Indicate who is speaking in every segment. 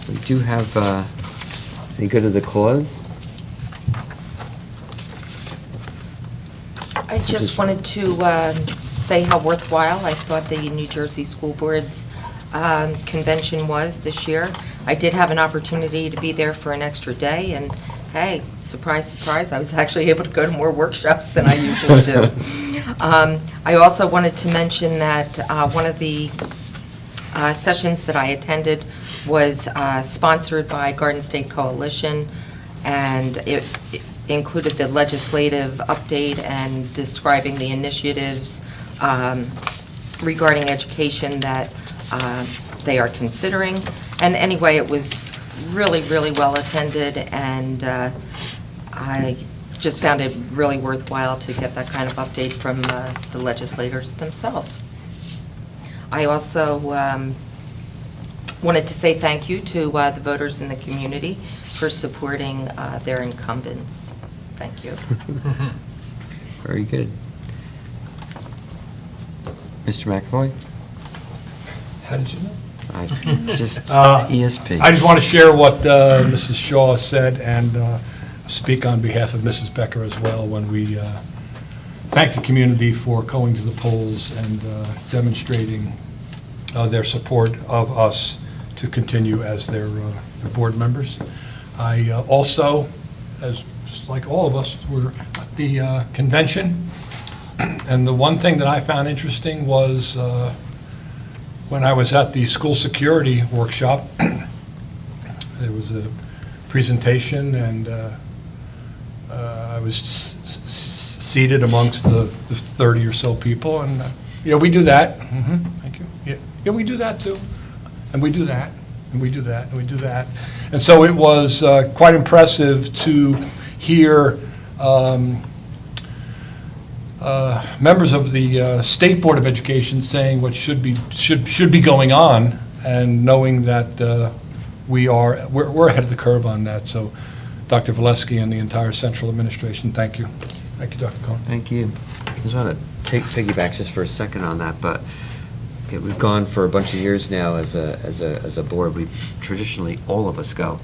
Speaker 1: We do have any good of the cause.
Speaker 2: I just wanted to say how worthwhile I thought the New Jersey School Board's convention was this year. I did have an opportunity to be there for an extra day, and hey, surprise, surprise, I was actually able to go to more workshops than I usually do. I also wanted to mention that one of the sessions that I attended was sponsored by Garden State Coalition, and it included the legislative update and describing the initiatives regarding education that they are considering. And anyway, it was really, really well attended, and I just found it really worthwhile to get that kind of update from the legislators themselves. I also wanted to say thank you to the voters in the community for supporting their incumbents. Thank you.
Speaker 1: Very good. Mr. McAvoy?
Speaker 3: How did you know?
Speaker 1: Just ESP.
Speaker 3: I just want to share what Mrs. Shaw said and speak on behalf of Mrs. Becker as well when we thank the community for going to the polls and demonstrating their support of us to continue as their board members. I also, as just like all of us, were at the convention, and the one thing that I found interesting was when I was at the school security workshop, there was a presentation, and I was seated amongst the 30 or so people, and yeah, we do that. Thank you. Yeah, we do that too, and we do that, and we do that, and we do that, and so it was quite impressive to hear members of the State Board of Education saying what should be going on, and knowing that we're ahead of the curve on that. So, Dr. Valesky and the entire central administration, thank you. Thank you, Dr. Cohen.
Speaker 1: Thank you. I just want to piggyback just for a second on that, but we've gone for a bunch of years now as a board. We traditionally, all of us go.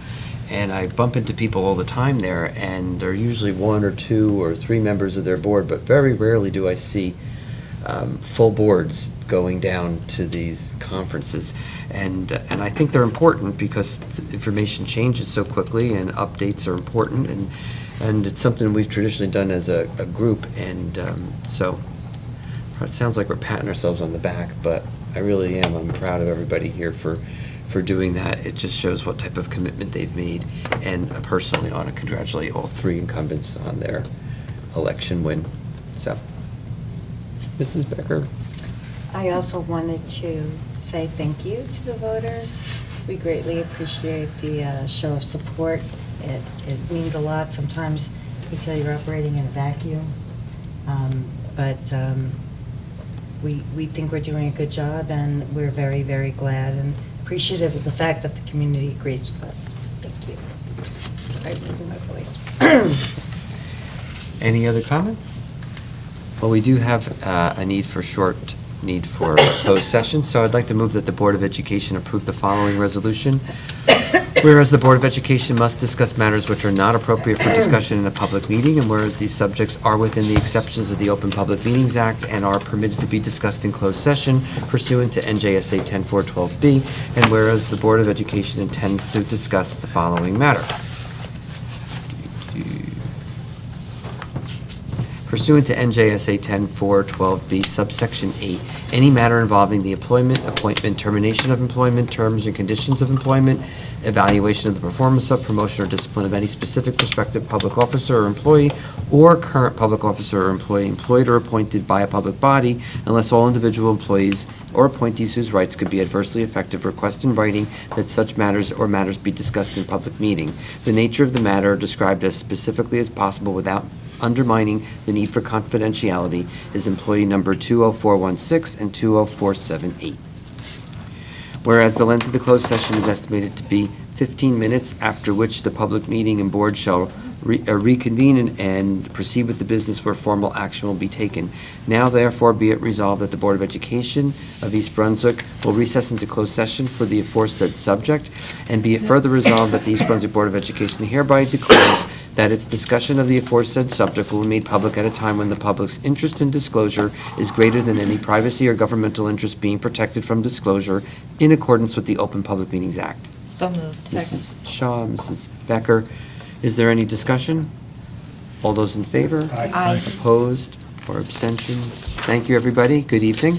Speaker 1: And I bump into people all the time there, and they're usually 1 or 2 or 3 members of their board, but very rarely do I see full boards going down to these conferences. And I think they're important because information changes so quickly, and updates are important, and it's something we've traditionally done as a group. And so it sounds like we're patting ourselves on the back, but I really am. I'm proud of everybody here for doing that. It just shows what type of commitment they've made, and I personally want to congratulate all 3 incumbents on their election win. So, Mrs. Becker.
Speaker 4: I also wanted to say thank you to the voters. We greatly appreciate the show of support. It means a lot. Sometimes you feel you're operating in a vacuum, but we think we're doing a good job, and we're very, very glad and appreciative of the fact that the community agrees with us. Thank you. Sorry, I'm losing my voice.
Speaker 1: Any other comments? Well, we do have a need for closed session, so I'd like to move that the Board of Education approve the following resolution. Whereas the Board of Education must discuss matters which are not appropriate for discussion in a public meeting, and whereas these subjects are within the exceptions of the Open Public Meetings Act and are permitted to be discussed in closed session pursuant to NJSA 10-412B, and whereas the Board of Education intends to discuss the following matter. Pursuant to NJSA 10-412B, subsection 8, any matter involving the employment, appointment, termination of employment, terms and conditions of employment, evaluation of the performance of, promotion, or discipline of any specific prospective public officer or employee, or current public officer or employee employed or appointed by a public body, unless all individual employees or appointees whose rights could be adversely affected request in writing that such matters be discussed in public meeting. The nature of the matter described as specifically as possible without undermining the need for confidentiality is employee number 20416 and 20478. Whereas the length of the closed session is estimated to be 15 minutes, after which the public meeting and board shall reconvene and proceed with the business where formal action will be taken. Now therefore be it resolved that the Board of Education of East Brunswick will recess into closed session for the aforesaid subject, and be it further resolved that the East Brunswick Board of Education hereby declares that its discussion of the aforesaid subject will be made public at a time when the public's interest in disclosure is greater than any privacy or governmental interest being protected from disclosure in accordance with the Open Public Meetings Act.
Speaker 2: So moved.
Speaker 1: Mrs. Shaw, Mrs. Becker, is there any discussion? All those in favor?
Speaker 2: Aye.
Speaker 1: Opposed or abstentions? Thank you, everybody. Good evening.